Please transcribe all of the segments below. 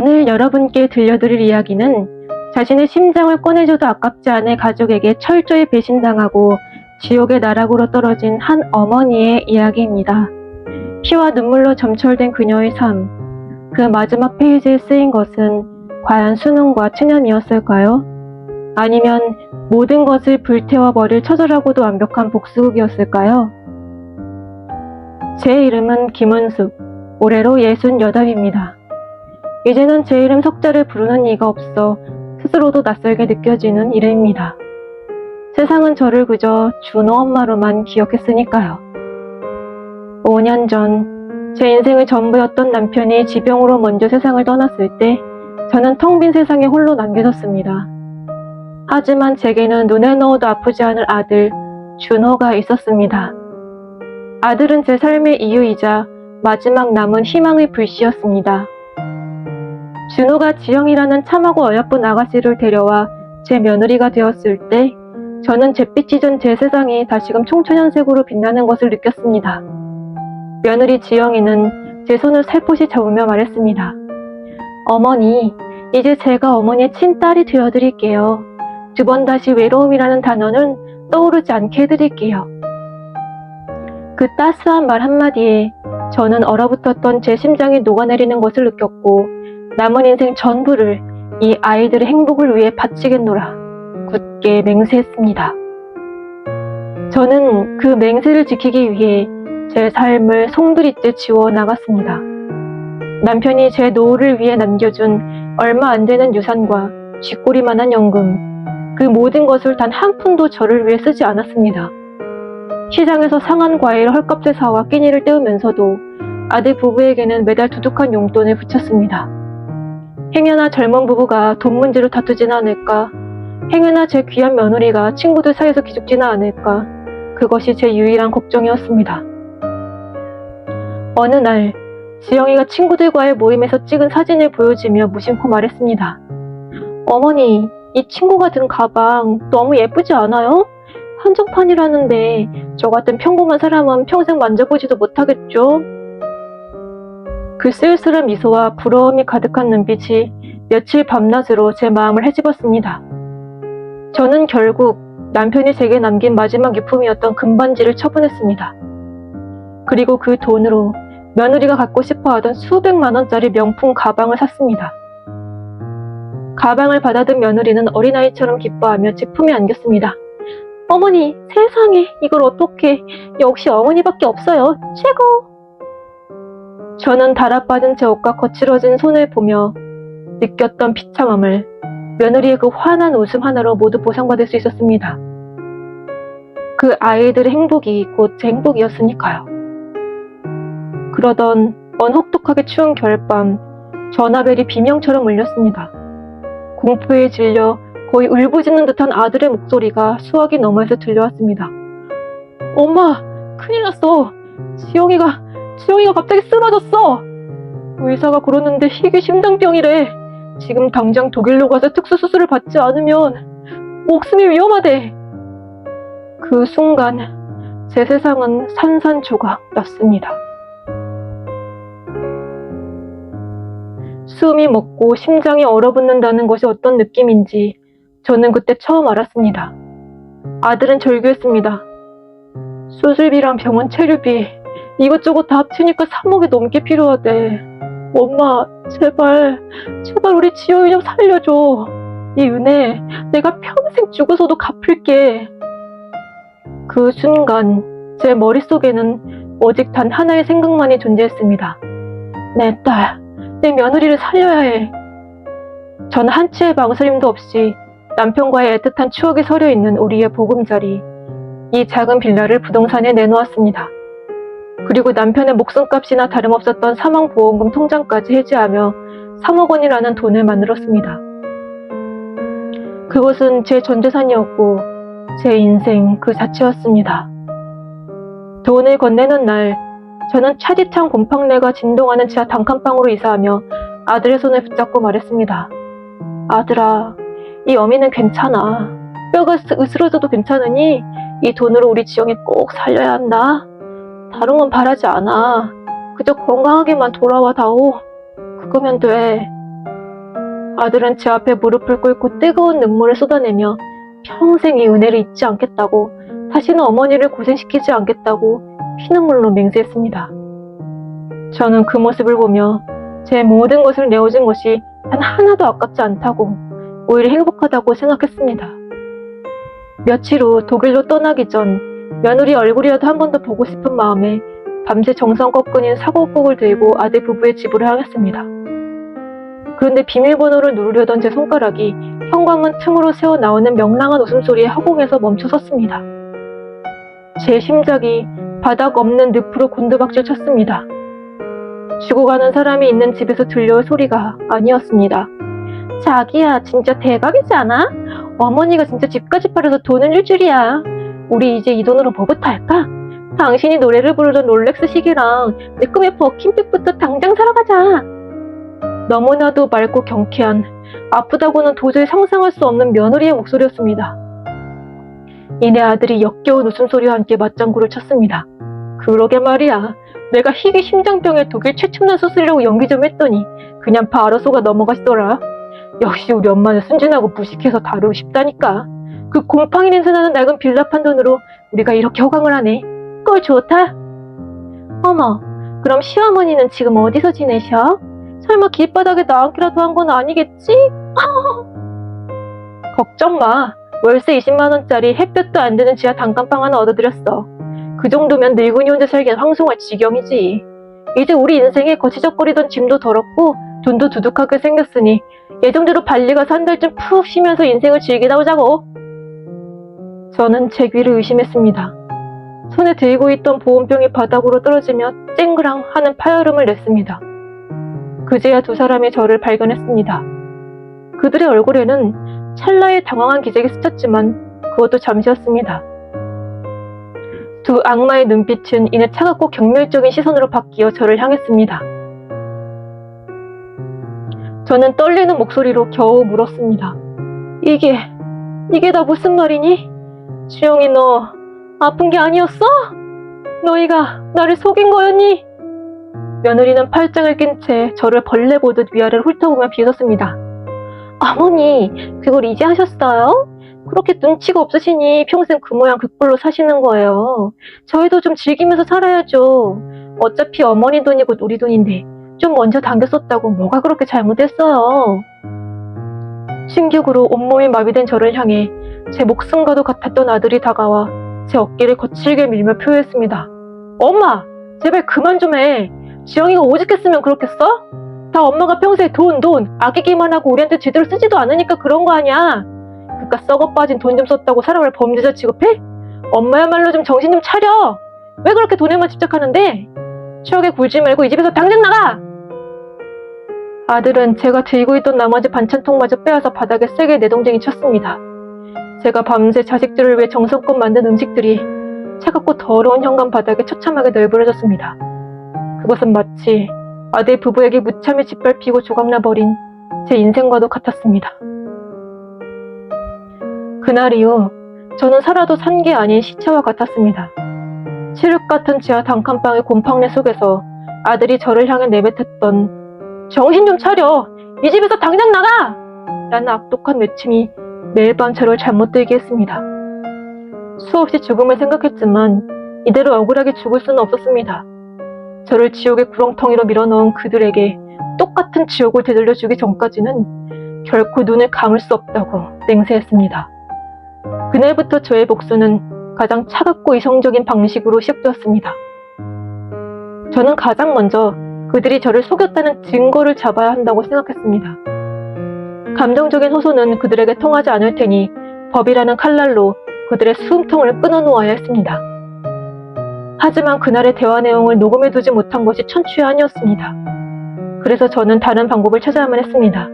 오늘 여러분께 들려드릴 이야기는 자신의 심장을 꺼내줘도 아깝지 않을 가족에게 철저히 배신당하고 지옥의 나락으로 떨어진 한 어머니의 이야기입니다. 피와 눈물로 점철된 그녀의 삶, 그 마지막 페이지에 쓰인 것은 과연 수능과 체념이었을까요? 아니면 모든 것을 불태워버릴 처절하고도 완벽한 복수극이었을까요? 제 이름은 김은숙, 올해로 68입니다. 이제는 제 이름 석자를 부르는 이가 없어 스스로도 낯설게 느껴지는 이름입니다. 세상은 저를 그저 준호 엄마로만 기억했으니까요. 5년 전 제 인생의 전부였던 남편이 지병으로 먼저 세상을 떠났을 때 저는 텅 빈 세상에 홀로 남겨졌습니다. 하지만 제게는 눈에 넣어도 아프지 않을 아들 준호가 있었습니다. 아들은 제 삶의 이유이자 마지막 남은 희망의 불씨였습니다. 준호가 지영이라는 참하고 어여쁜 아가씨를 데려와 제 며느리가 되었을 때 저는 잿빛 찢은 제 세상이 다시금 총천연색으로 빛나는 것을 느꼈습니다. 며느리 지영이는 제 손을 살포시 잡으며 말했습니다. 어머니, 이제 제가 어머니의 친딸이 되어드릴게요. 2번 다시 외로움이라는 단어는 떠오르지 않게 해드릴게요. 그 따스한 말 한마디에 저는 얼어붙었던 제 심장이 녹아내리는 것을 느꼈고 남은 인생 전부를 이 아이들의 행복을 위해 바치겠노라 굳게 맹세했습니다. 저는 그 맹세를 지키기 위해 제 삶을 송두리째 지워 나갔습니다. 남편이 제 노후를 위해 남겨준 얼마 안 되는 유산과 쥐꼬리만한 연금, 그 모든 것을 단 한 푼도 저를 위해 쓰지 않았습니다. 시장에서 상한 과일을 헐값에 사와 끼니를 때우면서도 아들 부부에게는 매달 두둑한 용돈을 붙였습니다. 행여나 젊은 부부가 돈 문제로 다투지는 않을까, 행여나 제 귀한 며느리가 친구들 사이에서 기죽지는 않을까, 그것이 제 유일한 걱정이었습니다. 어느 날 지영이가 친구들과의 모임에서 찍은 사진을 보여주며 무심코 말했습니다. 어머니, 이 친구가 든 가방 너무 예쁘지 않아요? 한정판이라는데 저 같은 평범한 사람은 평생 만져보지도 못하겠죠? 그 쓸쓸한 미소와 부러움이 가득한 눈빛이 며칠 밤낮으로 제 마음을 헤집었습니다. 저는 결국 남편이 제게 남긴 마지막 유품이었던 금반지를 처분했습니다. 그리고 그 돈으로 며느리가 갖고 싶어하던 수백만 원짜리 명품 가방을 샀습니다. 가방을 받아든 며느리는 어린아이처럼 기뻐하며 제 품에 안겼습니다. 어머니, 세상에, 이걸 어떡해. 역시 어머니밖에 없어요. 최고! 저는 달아빠진 제 옷과 거칠어진 손을 보며 느꼈던 비참함을 며느리의 그 환한 웃음 하나로 모두 보상받을 수 있었습니다. 그 아이들의 행복이 곧 제 행복이었으니까요. 그러던 어느 혹독하게 추운 겨울밤, 전화벨이 비명처럼 울렸습니다. 공포에 질려 거의 울부짖는 듯한 아들의 목소리가 수화기 너머에서 들려왔습니다. 엄마, 큰일 났어. 지영이가 갑자기 쓰러졌어. 의사가 그러는데 희귀 심장병이래. 지금 당장 독일로 가서 특수수술을 받지 않으면 목숨이 위험하대. 그 순간 제 세상은 산산조각 났습니다. 숨이 멎고 심장이 얼어붙는다는 것이 어떤 느낌인지 저는 그때 처음 알았습니다. 아들은 절규했습니다. 수술비랑 병원 체류비 이것저것 다 합치니까 3억이 넘게 필요하대. 엄마, 제발 우리 지영이 좀 살려줘. 이 은혜 내가 평생 죽어서도 갚을게. 그 순간 제 머릿속에는 오직 단 하나의 생각만이 존재했습니다. 내 딸, 내 며느리를 살려야 해. 저는 한치의 망설임도 없이 남편과의 애틋한 추억이 서려있는 우리의 보금자리, 이 작은 빌라를 부동산에 내놓았습니다. 그리고 남편의 목숨값이나 다름없었던 사망보험금 통장까지 해지하며 3억 원이라는 돈을 만들었습니다. 그것은 제 전재산이었고 제 인생 그 자체였습니다. 돈을 건네는 날 저는 차디찬 곰팡내가 진동하는 지하 단칸방으로 이사하며 아들의 손을 붙잡고 말했습니다. 아들아, 이 어미는 괜찮아. 뼈가 으스러져도 괜찮으니 이 돈으로 우리 지영이 꼭 살려야 한다. 다른 건 바라지 않아. 그저 건강하게만 돌아와 다오. 그거면 돼. 아들은 제 앞에 무릎을 꿇고 뜨거운 눈물을 쏟아내며 평생 이 은혜를 잊지 않겠다고, 다시는 어머니를 고생시키지 않겠다고 피눈물로 맹세했습니다. 저는 그 모습을 보며 제 모든 것을 내어준 것이 단 하나도 아깝지 않다고, 오히려 행복하다고 생각했습니다. 며칠 후 독일로 떠나기 전 며느리 얼굴이라도 한 번 더 보고 싶은 마음에 밤새 정성껏 끓인 사골국을 들고 아들 부부의 집으로 향했습니다. 그런데 비밀번호를 누르려던 제 손가락이 현관문 틈으로 새어나오는 명랑한 웃음소리에 허공에서 멈춰섰습니다. 제 심장이 바닥 없는 늪으로 곤두박질 쳤습니다. 죽어가는 사람이 있는 집에서 들려올 소리가 아니었습니다. 자기야, 진짜 대박이지 않아? 어머니가 진짜 집까지 팔아서 돈을 줄 줄이야. 우리 이제 이 돈으로 뭐부터 할까? 당신이 노래를 부르던 롤렉스 시계랑 내 꿈의 버킨백부터 당장 사러 가자. 너무나도 맑고 경쾌한, 아프다고는 도저히 상상할 수 없는 며느리의 목소리였습니다. 이내 아들이 역겨운 웃음소리와 함께 맞장구를 쳤습니다. 그러게 말이야. 내가 희귀 심장병에 독일 최첨단 수술이라고 연기 좀 했더니 그냥 바로 속아 넘어가시더라. 역시 우리 엄마는 순진하고 무식해서 다루고 싶다니까. 그 곰팡이 냄새나는 낡은 빌라판 돈으로 우리가 이렇게 호강을 하네. 꼴 좋다. 어머, 그럼 시어머니는 지금 어디서 지내셔? 설마 길바닥에 나앉기라도 한 건 아니겠지? 걱정 마. 월세 20만원짜리 햇볕도 안 드는 지하 단칸방 하나 얻어들였어. 그 정도면 늙은이 혼자 살기엔 황송할 지경이지. 이제 우리 인생에 거치적거리던 짐도 덜었고 돈도 두둑하게 생겼으니 예정대로 발리 가서 한 달쯤 푹 쉬면서 인생을 즐기다 오자고. 저는 제 귀를 의심했습니다. 손에 들고 있던 보온병이 바닥으로 떨어지며 쨍그랑 하는 파열음을 냈습니다. 그제야 두 사람이 저를 발견했습니다. 그들의 얼굴에는 찰나의 당황한 기색이 스쳤지만 그것도 잠시였습니다. 두 악마의 눈빛은 이내 차갑고 경멸적인 시선으로 바뀌어 저를 향했습니다. 저는 떨리는 목소리로 겨우 물었습니다. 이게 다 무슨 말이니? 주영이, 너 아픈 게 아니었어? 너희가 나를 속인 거였니? 며느리는 팔짱을 낀 채 저를 벌레 보듯 위아래를 훑어보며 비웃었습니다. 어머니, 그걸 이제 하셨어요? 그렇게 눈치가 없으시니 평생 그 모양 그 꼴로 사시는 거예요. 저희도 좀 즐기면서 살아야죠. 어차피 어머니 돈이고 우리 돈인데 좀 먼저 당겼었다고 뭐가 그렇게 잘못했어요. 충격으로 온몸이 마비된 저를 향해 제 목숨과도 같았던 아들이 다가와 제 어깨를 거칠게 밀며 표했습니다. 엄마, 제발 그만 좀 해. 지영이가 오죽했으면 그렇겠어? 다 엄마가 평소에 돈 아끼기만 하고 우리한테 제대로 쓰지도 않으니까 그런 거 아니야. 그깟 썩어 빠진 돈 좀 썼다고 사람을 범죄자 취급해? 엄마야말로 좀 정신 좀 차려. 왜 그렇게 돈에만 집착하는데? 추억에 굴지 말고 이 집에서 당장 나가! 아들은 제가 들고 있던 나머지 반찬통마저 빼앗아 바닥에 세게 내동댕이 쳤습니다. 제가 밤새 자식들을 위해 정성껏 만든 음식들이 차갑고 더러운 현관 바닥에 처참하게 널브러졌습니다. 그것은 마치 아들 부부에게 무참히 짓밟히고 조각나버린 제 인생과도 같았습니다. 그날 이후 저는 살아도 산 게 아닌 시체와 같았습니다. 칠흑 같은 지하 단칸방의 곰팡내 속에서 아들이 저를 향해 내뱉었던 정신 좀 차려! 이 집에서 당장 나가! 라는 악독한 외침이 매일 밤 저를 잘못 들게 했습니다. 수없이 죽음을 생각했지만 이대로 억울하게 죽을 수는 없었습니다. 저를 지옥의 구렁텅이로 밀어넣은 그들에게 똑같은 지옥을 되돌려주기 전까지는 결코 눈을 감을 수 없다고 맹세했습니다. 그날부터 저의 복수는 가장 차갑고 이성적인 방식으로 시작되었습니다. 저는 가장 먼저 그들이 저를 속였다는 증거를 잡아야 한다고 생각했습니다. 감정적인 호소는 그들에게 통하지 않을 테니 법이라는 칼날로 그들의 수음통을 끊어놓아야 했습니다. 하지만 그날의 대화 내용을 녹음해두지 못한 것이 천추의 한이었습니다. 그래서 저는 다른 방법을 찾아야만 했습니다.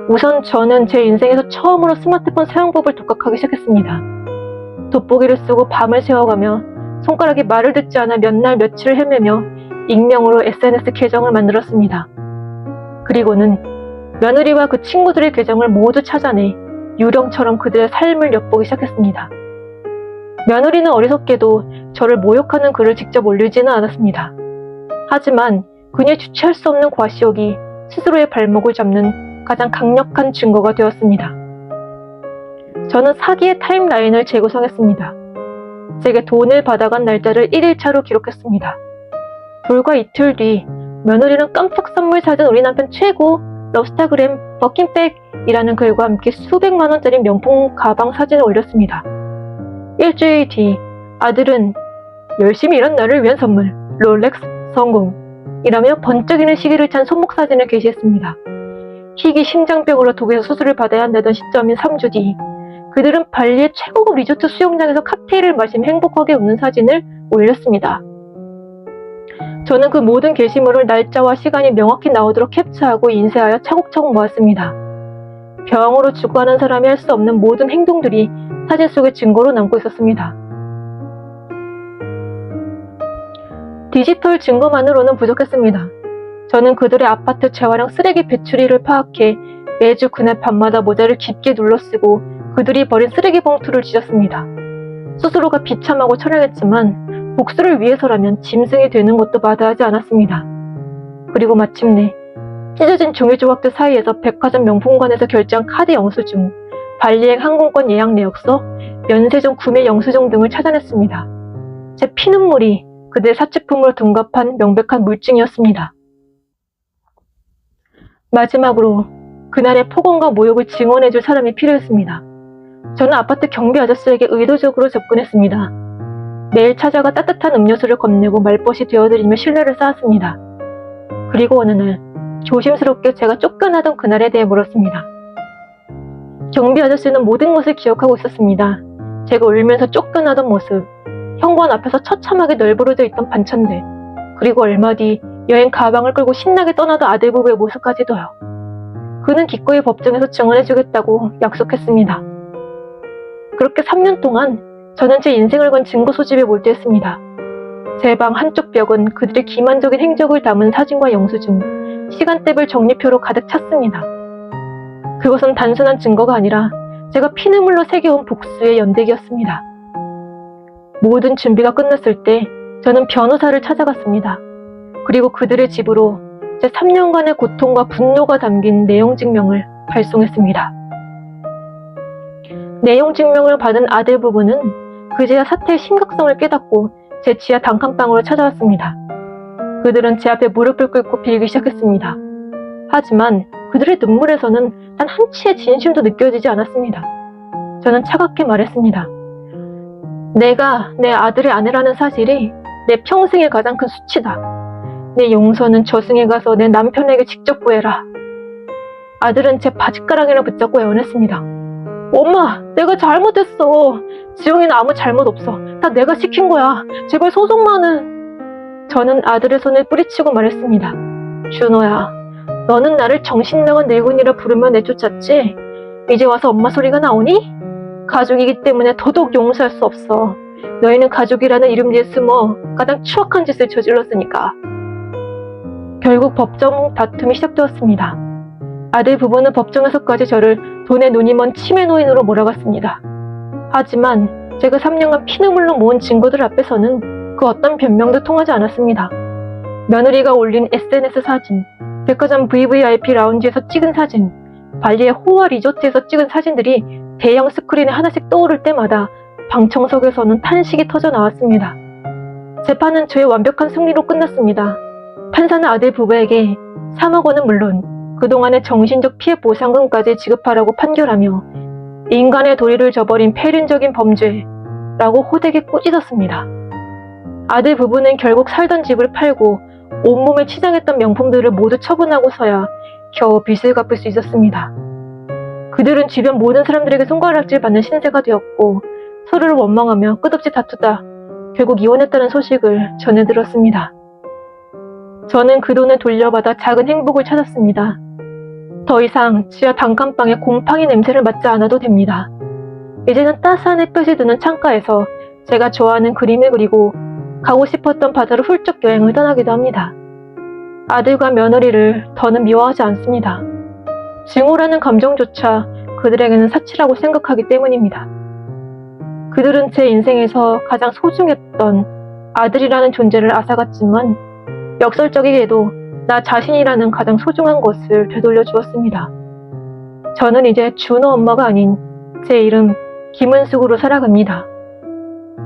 우선 저는 제 인생에서 처음으로 스마트폰 사용법을 독학하기 시작했습니다. 돋보기를 쓰고 밤을 새워가며 손가락이 말을 듣지 않아 몇 날 며칠을 헤매며 익명으로 SNS 계정을 만들었습니다. 그리고는 며느리와 그 친구들의 계정을 모두 찾아내 유령처럼 그들의 삶을 엿보기 시작했습니다. 며느리는 어리석게도 저를 모욕하는 글을 직접 올리지는 않았습니다. 하지만 그녀의 주체할 수 없는 과시욕이 스스로의 발목을 잡는 가장 강력한 증거가 되었습니다. 저는 사기의 타임라인을 재구성했습니다. 제게 돈을 받아간 날짜를 1일차로 기록했습니다. 불과 이틀 뒤 며느리는 깜짝 선물 사준 우리 남편 최고, 럽스타그램, 버킨백이라는 글과 함께 수백만 원짜리 명품 가방 사진을 올렸습니다. 일주일 뒤 아들은 열심히 일한 나를 위한 선물, 롤렉스 성공이라며 번쩍이는 시기를 찬 손목 사진을 게시했습니다. 희귀 심장병으로 독일에서 수술을 받아야 한다던 시점인 3주 뒤 그들은 발리의 최고급 리조트 수영장에서 칵테일을 마시며 행복하게 웃는 사진을 올렸습니다. 저는 그 모든 게시물을 날짜와 시간이 명확히 나오도록 캡처하고 인쇄하여 차곡차곡 모았습니다. 병으로 죽어가는 사람이 할 수 없는 모든 행동들이 사진 속의 증거로 남고 있었습니다. 디지털 증거만으로는 부족했습니다. 저는 그들의 아파트 재활용 쓰레기 배출일을 파악해 매주 그날 밤마다 모자를 깊게 눌러쓰고 그들이 버린 쓰레기 봉투를 뒤졌습니다. 스스로가 비참하고 처량했지만 복수를 위해서라면 짐승이 되는 것도 마다하지 않았습니다. 그리고 마침내 찢어진 종이 조각들 사이에서 백화점 명품관에서 결제한 카드 영수증, 발리행 항공권 예약 내역서, 면세점 구매 영수증 등을 찾아냈습니다. 제 피눈물이 그들의 사치품으로 둔갑한 명백한 물증이었습니다. 마지막으로 그날의 폭언과 모욕을 증언해줄 사람이 필요했습니다. 저는 아파트 경비 아저씨에게 의도적으로 접근했습니다. 매일 찾아가 따뜻한 음료수를 건네고 말벗이 되어드리며 신뢰를 쌓았습니다. 그리고 어느 날 조심스럽게 제가 쫓겨나던 그날에 대해 물었습니다. 경비 아저씨는 모든 것을 기억하고 있었습니다. 제가 울면서 쫓겨나던 모습, 현관 앞에서 처참하게 널브러져 있던 반찬들, 그리고 얼마 뒤 여행 가방을 끌고 신나게 떠나던 아들 부부의 모습까지도요. 그는 기꺼이 법정에서 증언해주겠다고 약속했습니다. 그렇게 3년 동안 저는 제 인생을 건 증거 소집에 몰두했습니다. 제 방 한쪽 벽은 그들의 기만적인 행적을 담은 사진과 영수증, 시간대별 정리표로 가득 찼습니다. 그것은 단순한 증거가 아니라 제가 피눈물로 새겨온 복수의 연대기였습니다. 모든 준비가 끝났을 때 저는 변호사를 찾아갔습니다. 그리고 그들의 집으로 제 3년간의 고통과 분노가 담긴 내용 증명을 발송했습니다. 내용 증명을 받은 아들 부부는 그제야 사태의 심각성을 깨닫고 제 지하 단칸방으로 찾아왔습니다. 그들은 제 앞에 무릎을 꿇고 빌기 시작했습니다. 하지만 그들의 눈물에서는 단 한치의 진심도 느껴지지 않았습니다. 저는 차갑게 말했습니다. 내가 내 아들의 아내라는 사실이 내 평생의 가장 큰 수치다. 내 용서는 저승에 가서 내 남편에게 직접 구해라. 아들은 제 바짓가랑이를 붙잡고 애원했습니다. 엄마, 내가 잘못했어. 지영이는 아무 잘못 없어. 다 내가 시킨 거야. 제발 소송만은. 저는 아들의 손을 뿌리치고 말했습니다. 준호야, 너는 나를 정신나간 늙은이라 부르며 내쫓았지? 이제 와서 엄마 소리가 나오니? 가족이기 때문에 더더욱 용서할 수 없어. 너희는 가족이라는 이름 뒤에 숨어 가장 추악한 짓을 저질렀으니까. 결국 법정 다툼이 시작되었습니다. 아들 부부는 법정에서까지 저를 돈에 눈이 먼 치매 노인으로 몰아갔습니다. 하지만 제가 3년간 피눈물로 모은 증거들 앞에서는 그 어떤 변명도 통하지 않았습니다. 며느리가 올린 SNS 사진, 백화점 VVIP 라운지에서 찍은 사진, 발리의 호화 리조트에서 찍은 사진들이 대형 스크린에 하나씩 떠오를 때마다 방청석에서는 탄식이 터져 나왔습니다. 재판은 저의 완벽한 승리로 끝났습니다. 판사는 아들 부부에게 3억 원은 물론 그동안의 정신적 피해 보상금까지 지급하라고 판결하며 인간의 도리를 저버린 폐륜적인 범죄라고 호되게 꾸짖었습니다. 아들 부부는 결국 살던 집을 팔고 온몸에 치장했던 명품들을 모두 처분하고서야 겨우 빚을 갚을 수 있었습니다. 그들은 주변 모든 사람들에게 손가락질 받는 신세가 되었고 서로를 원망하며 끝없이 다투다 결국 이혼했다는 소식을 전해 들었습니다. 저는 그 돈을 돌려받아 작은 행복을 찾았습니다. 더 이상 지하 단칸방의 곰팡이 냄새를 맡지 않아도 됩니다. 이제는 따스한 햇볕이 드는 창가에서 제가 좋아하는 그림을 그리고 가고 싶었던 바다로 훌쩍 여행을 떠나기도 합니다. 아들과 며느리를 더는 미워하지 않습니다. 증오라는 감정조차 그들에게는 사치라고 생각하기 때문입니다. 그들은 제 인생에서 가장 소중했던 아들이라는 존재를 앗아갔지만 역설적이게도 나 자신이라는 가장 소중한 것을 되돌려 주었습니다. 저는 이제 준호 엄마가 아닌 제 이름 김은숙으로 살아갑니다.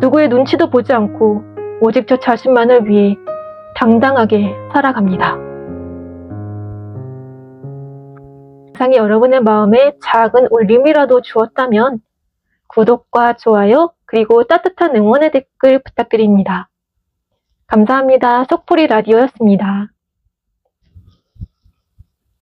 누구의 눈치도 보지 않고 오직 저 자신만을 위해 당당하게 살아갑니다. 영상이 여러분의 마음에 작은 울림이라도 주었다면 구독과 좋아요 그리고 따뜻한 응원의 댓글 부탁드립니다. 감사합니다. 속풀이 라디오였습니다.